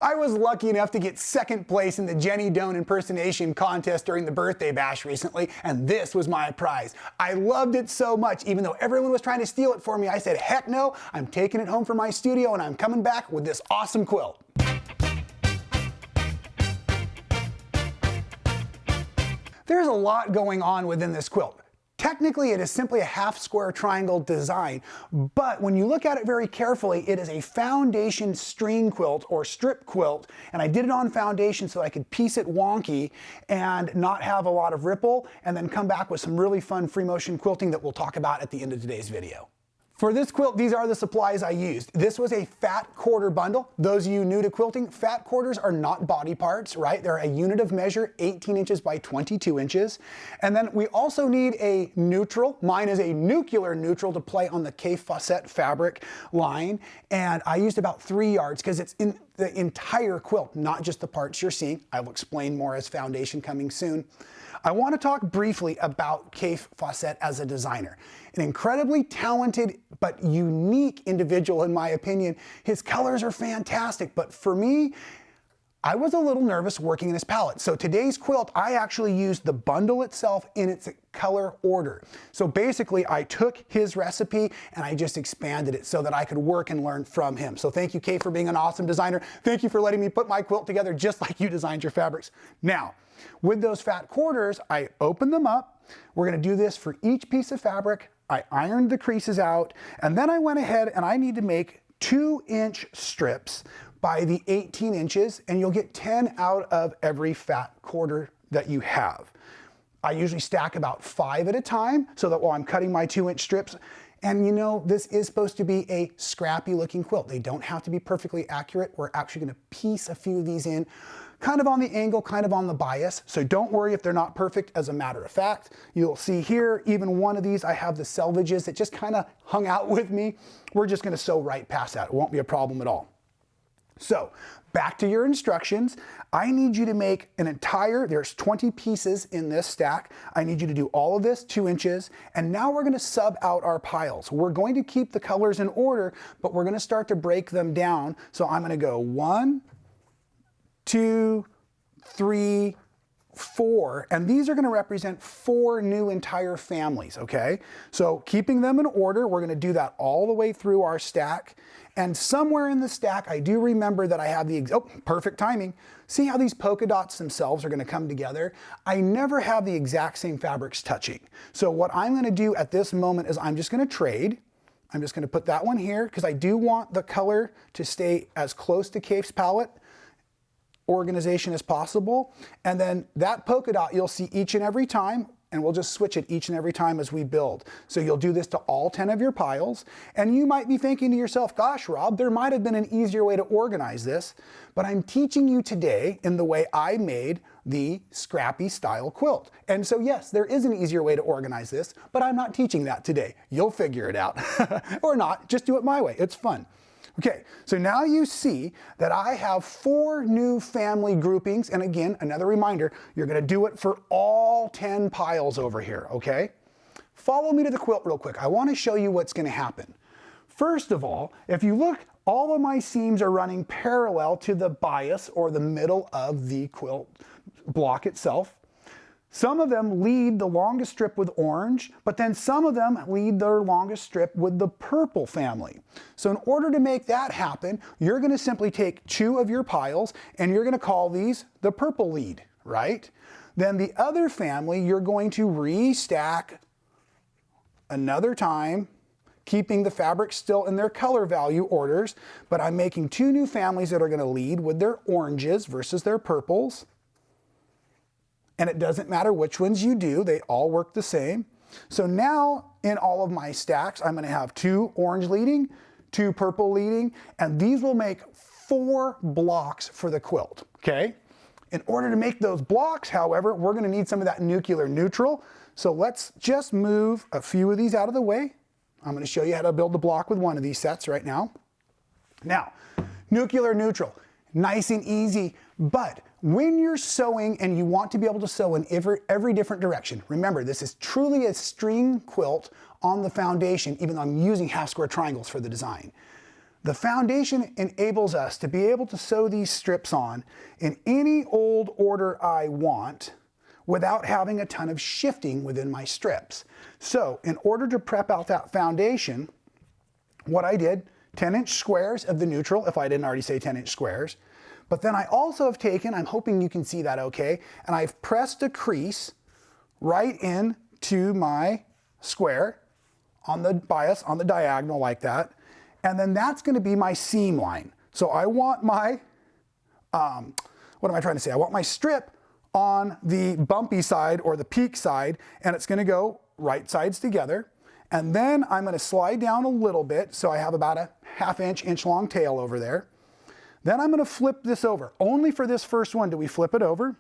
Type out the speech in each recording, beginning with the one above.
I was lucky enough to get second place in the Jenny Doan impersonation contest during the birthday bash recently, and this was my prize. I loved it so much, even though everyone was trying to steal it for me. I said, heck no, I'm taking it home from my studio and I'm coming back with this awesome quilt. There's a lot going on within this quilt. Technically, it is simply a half-square triangle design, but when you look at it very carefully, it is a foundation string quilt or strip quilt, and I did it on foundation so I could piece it wonky and not have a lot of ripple, and then come back with some really fun free motion quilting that we'll talk about at the end of today's video. For this quilt, these are the supplies I used. This was a fat quarter bundle. Those of you new to quilting, fat quarters are not body parts, right? They're a unit of measure, 18 inches by 22 inches. And then we also need a neutral. Mine is a nuclear neutral to play on the Kaffe Fassett fabric line. And I used about 3 yards because it's in the entire quilt, not just the parts you're seeing. I will explain more as foundation coming soon. I want to talk briefly about Kaffe Fassett as a designer. An incredibly talented but unique individual in my opinion. His colors are fantastic, but for me, I was a little nervous working in his palette. So today's quilt, I actually used the bundle itself in its color order. So basically I took his recipe and I just expanded it so that I could work and learn from him. So thank you, Kaffe, for being an awesome designer. Thank you for letting me put my quilt together just like you designed your fabrics. Now, with those fat quarters, I opened them up. We're gonna do this for each piece of fabric. I ironed the creases out, and then I went ahead and I need to make 2-inch strips by the 18 inches, and you'll get 10 out of every fat quarter that you have. I usually stack about 5 at a time so that while I'm cutting my 2-inch strips, and you know, this is supposed to be a scrappy looking quilt. They don't have to be perfectly accurate. We're actually gonna piece a few of these in, kind of on the angle, kind of on the bias. So don't worry if they're not perfect. As a matter of fact, you'll see here, even one of these, I have the selvages that just kind of hung out with me. We're just gonna sew right past that. It won't be a problem at all. So back to your instructions. I need you to make an entire, there's 20 pieces in this stack. I need you to do all of this 2 inches. And now we're gonna sub out our piles. We're going to keep the colors in order, but we're gonna start to break them down. So I'm gonna go 1, 2, 3, 4, and these are going to represent 4 new entire families, okay? So keeping them in order, we're going to do that all the way through our stack. And somewhere in the stack, I do remember that I have the, oh, perfect timing. See how these polka dots themselves are going to come together? I never have the exact same fabrics touching. So what I'm going to do at this moment is I'm just going to trade. I'm just going to put that one here because I do want the color to stay as close to Kaffe's palette organization as possible. And then that polka dot you'll see each and every time, and we'll just switch it each and every time as we build. So you'll do this to all 10 of your piles, and you might be thinking to yourself, gosh, Rob, there might have been an easier way to organize this, but I'm teaching you today in the way I made the scrappy style quilt. And so yes, there is an easier way to organize this, but I'm not teaching that today. You'll figure it out. Or not, just do it my way, it's fun. Okay, so now you see that I have 4 new family groupings, and again, another reminder, you're gonna do it for all 10 piles over here, okay? Follow me to the quilt real quick. I wanna show you what's gonna happen. First of all, if you look, all of my seams are running parallel to the bias or the middle of the quilt block itself. Some of them lead the longest strip with orange, but then some of them lead their longest strip with the purple family. So in order to make that happen, you're going to simply take 2 of your piles and you're going to call these the purple lead, right? Then the other family, you're going to restack another time, keeping the fabric still in their color value orders, but I'm making 2 new families that are going to lead with their oranges versus their purples. And it doesn't matter which ones you do, they all work the same. So now in all of my stacks, I'm gonna have 2 orange leading, 2 purple leading, and these will make 4 blocks for the quilt, okay? In order to make those blocks, however, we're gonna need some of that nuclear neutral. So let's just move a few of these out of the way. I'm gonna show you how to build the block with one of these sets right now. Now, nuclear neutral, nice and easy, but when you're sewing and you want to be able to sew in every different direction, remember this is truly a string quilt on the foundation, even though I'm using half square triangles for the design. The foundation enables us to be able to sew these strips on in any old order I want without having a ton of shifting within my strips. So in order to prep out that foundation, what I did, 10-inch squares of the neutral, if I didn't already say 10-inch squares. But then I also have taken, I'm hoping you can see that okay, and I've pressed a crease right into my square on the bias, on the diagonal like that. And then that's going to be my seam line. So I want my, what am I trying to say? I want my strip on the bumpy side or the peak side, and it's going to go right sides together. And then I'm going to slide down a little bit, so I have about a inch long tail over there. Then I'm going to flip this over. Only for this first one do we flip it over.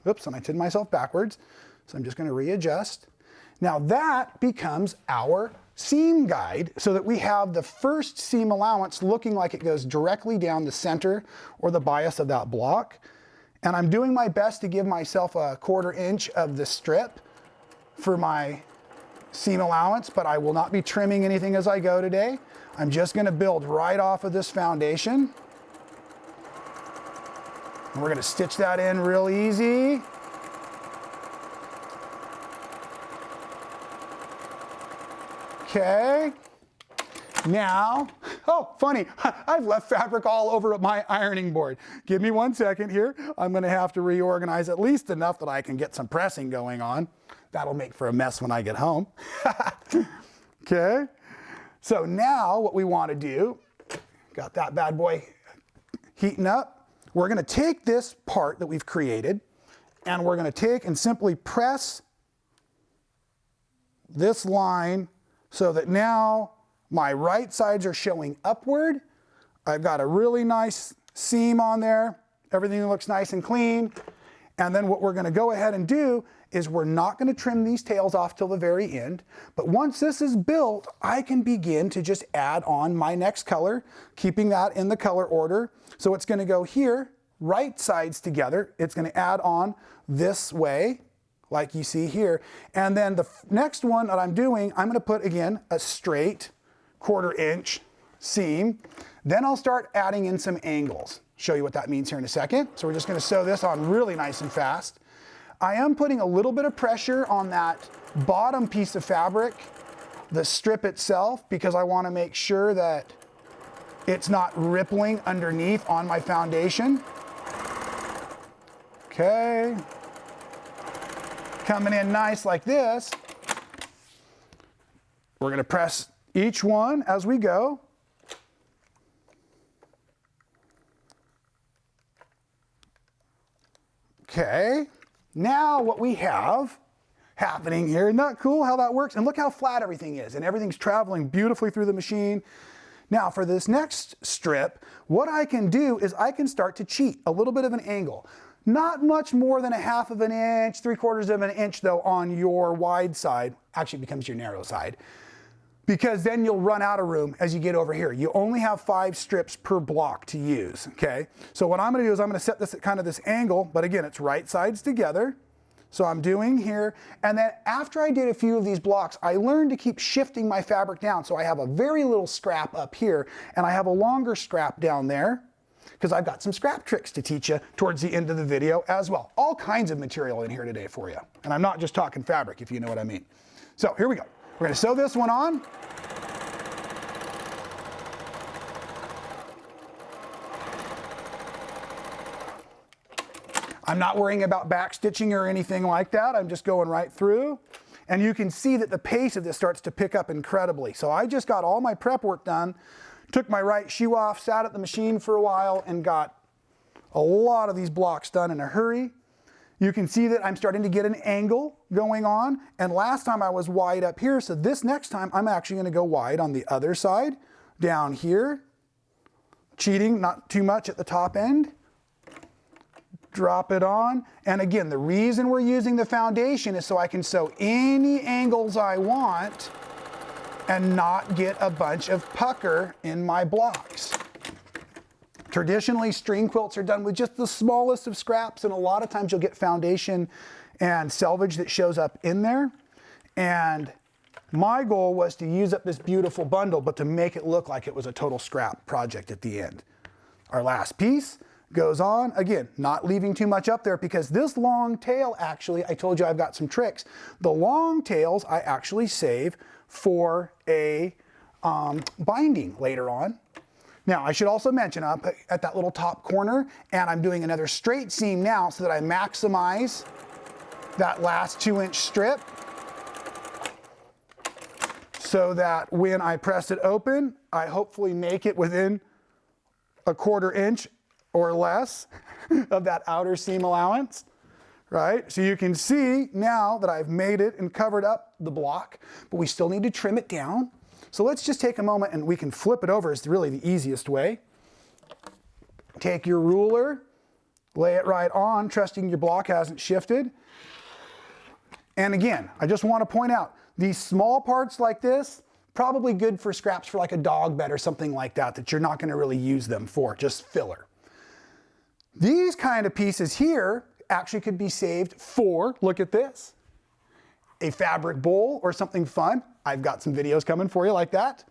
Oops, and I did myself backwards. So I'm just going to readjust. Now that becomes our seam guide so that we have the first seam allowance looking like it goes directly down the center or the bias of that block. And I'm doing my best to give myself a 1/4 inch of the strip for my seam allowance, but I will not be trimming anything as I go today. I'm just going to build right off of this foundation. And we're going to stitch that in real easy. Okay. Now, oh, funny, I've left fabric all over my ironing board. Give me 1 second here. I'm going to have to reorganize at least enough that I can get some pressing going on. That'll make for a mess when I get home. Okay. So now what we want to do, got that bad boy heating up. We're going to take this part that we've created and we're going to take and simply press this line so that now my right sides are showing upward. I've got a really nice seam on there. Everything looks nice and clean. And then what we're going to go ahead and do is we're not going to trim these tails off till the very end. But once this is built, I can begin to just add on my next color, keeping that in the color order. So it's going to go here, right sides together. It's going to add on this way, like you see here. And then the next one that I'm doing, I'm going to put, again, a straight 1/4 inch seam. Then I'll start adding in some angles. Show you what that means here in a second. So we're just going to sew this on really nice and fast. I am putting a little bit of pressure on that bottom piece of fabric, the strip itself, because I want to make sure that it's not rippling underneath on my foundation. Okay. Coming in nice like this. We're going to press each one as we go. Okay, now what we have happening here, isn't that cool how that works? And look how flat everything is, and everything's traveling beautifully through the machine. Now for this next strip, what I can do is I can start to cheat a little bit of an angle. Not much more than a 1/2 inch, 3/4 inch though on your wide side. Actually it becomes your narrow side. Because then you'll run out of room as you get over here. You only have 5 strips per block to use, okay? So what I'm gonna do is I'm gonna set this at kind of this angle, but again, it's right sides together. So I'm doing here, and then after I did a few of these blocks, I learned to keep shifting my fabric down. So I have a very little scrap up here, and I have a longer scrap down there, because I've got some scrap tricks to teach you towards the end of the video as well. All kinds of material in here today for you. And I'm not just talking fabric, if you know what I mean. So here we go. We're going to sew this one on. I'm not worrying about back stitching or anything like that. I'm just going right through. And you can see that the pace of this starts to pick up incredibly. So I just got all my prep work done, took my right shoe off, sat at the machine for a while, and got a lot of these blocks done in a hurry. You can see that I'm starting to get an angle going on. And last time I was wide up here, so this next time I'm actually going to go wide on the other side, down here. Cheating, not too much at the top end. Drop it on. And again, the reason we're using the foundation is so I can sew any angles I want and not get a bunch of pucker in my blocks. Traditionally, string quilts are done with just the smallest of scraps, and a lot of times you'll get foundation and selvage that shows up in there. And My goal was to use up this beautiful bundle, but to make it look like it was a total scrap project at the end. Our last piece goes on, again, not leaving too much up there because this long tail actually, I told you I've got some tricks. The long tails I actually save for a binding later on. Now, I should also mention up at that little top corner, and I'm doing another straight seam now so that I maximize that last 2-inch strip so that when I press it open, I hopefully make it within a 1/4 inch or less of that outer seam allowance, right? So you can see now that I've made it and covered up the block, but we still need to trim it down. So let's just take a moment and we can flip it over. It's really the easiest way. Take your ruler, lay it right on, trusting your block hasn't shifted. And again, I just want to point out, these small parts like this, probably good for scraps for like a dog bed or something like that, that you're not going to really use them for, just filler. These kind of pieces here actually could be saved for, look at this, a fabric bowl or something fun. I've got some videos coming for you like that.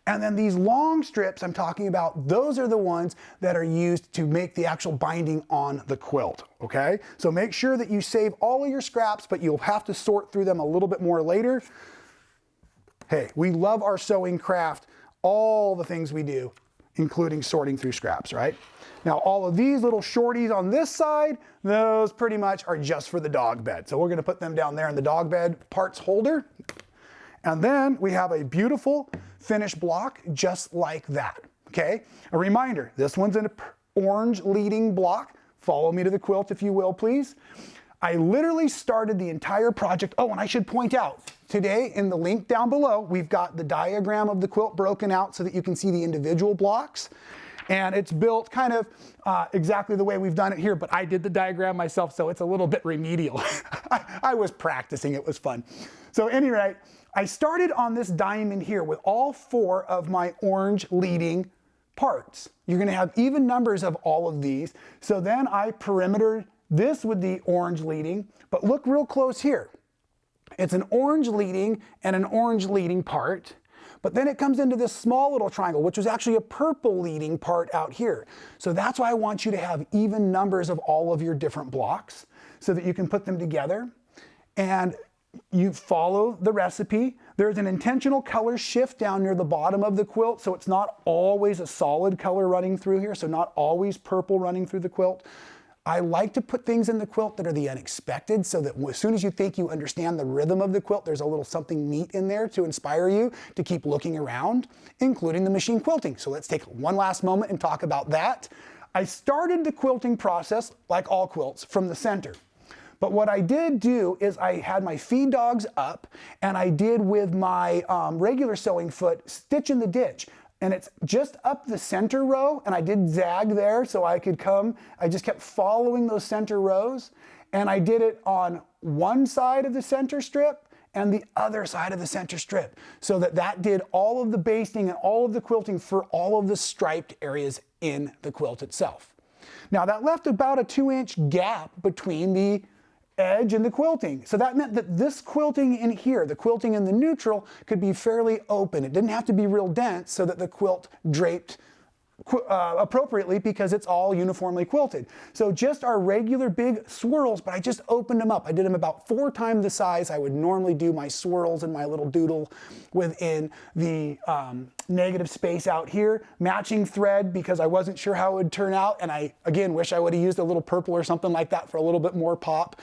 And then these long strips I'm talking about, those are the ones that are used to make the actual binding on the quilt, okay? So make sure that you save all of your scraps, but you'll have to sort through them a little bit more later. Hey, we love our sewing craft, all the things we do, including sorting through scraps, right? Now, all of these little shorties on this side, those pretty much are just for the dog bed. So we're gonna put them down there in the dog bed parts holder. And then we have a beautiful finished block just like that, okay? A reminder, this one's an orange leading block. Follow me to the quilt if you will, please. I literally started the entire project. Oh, and I should point out, today in the link down below, we've got the diagram of the quilt broken out so that you can see the individual blocks. And it's built kind of exactly the way we've done it here, but I did the diagram myself, so it's a little bit remedial. I was practicing, it was fun. So at any rate, I started on this diamond here with all 4 of my orange leading parts. You're gonna have even numbers of all of these. So then I perimetered this with the orange leading, but look real close here. It's an orange leading and an orange leading part, but then it comes into this small little triangle, which was actually a purple leading part out here. So that's why I want you to have even numbers of all of your different blocks so that you can put them together. And you follow the recipe. There's an intentional color shift down near the bottom of the quilt, so it's not always a solid color running through here, so not always purple running through the quilt. I like to put things in the quilt that are the unexpected so that as soon as you think you understand the rhythm of the quilt, there's a little something neat in there to inspire you to keep looking around, including the machine quilting. So let's take one last moment and talk about that. I started the quilting process, like all quilts, from the center. But what I did do is I had my feed dogs up, and I did with my regular sewing foot, stitch in the ditch. And it's just up the center row, and I did zag there so I could come. I just kept following those center rows, and I did it on one side of the center strip and the other side of the center strip, so that did all of the basting and all of the quilting for all of the striped areas in the quilt itself. Now that left about a 2-inch gap between the edge and the quilting. So that meant that this quilting in here, the quilting in the neutral, could be fairly open. It didn't have to be real dense so that the quilt draped appropriately because it's all uniformly quilted. So just our regular big swirls, but I just opened them up. I did them about 4 times the size I would normally do my swirls and my little doodle within the negative space out here. Matching thread because I wasn't sure how it would turn out, and I, again, wish I would have used a little purple or something like that for a little bit more pop.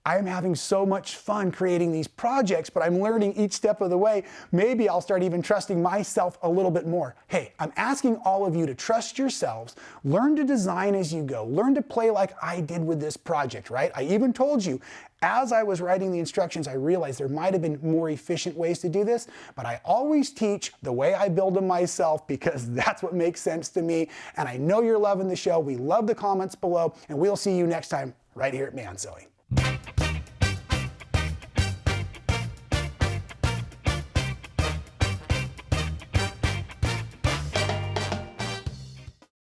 I'm having so much fun creating these projects, but I'm learning each step of the way. Maybe I'll start even trusting myself a little bit more. Hey, I'm asking all of you to trust yourselves, learn to design as you go, learn to play like I did with this project, right? I even told you, as I was writing the instructions, I realized there might have been more efficient ways to do this, but I always teach the way I build them myself because that's what makes sense to me. And I know you're loving the show. We love the comments below, and we'll see you next time right here at Man Sewing.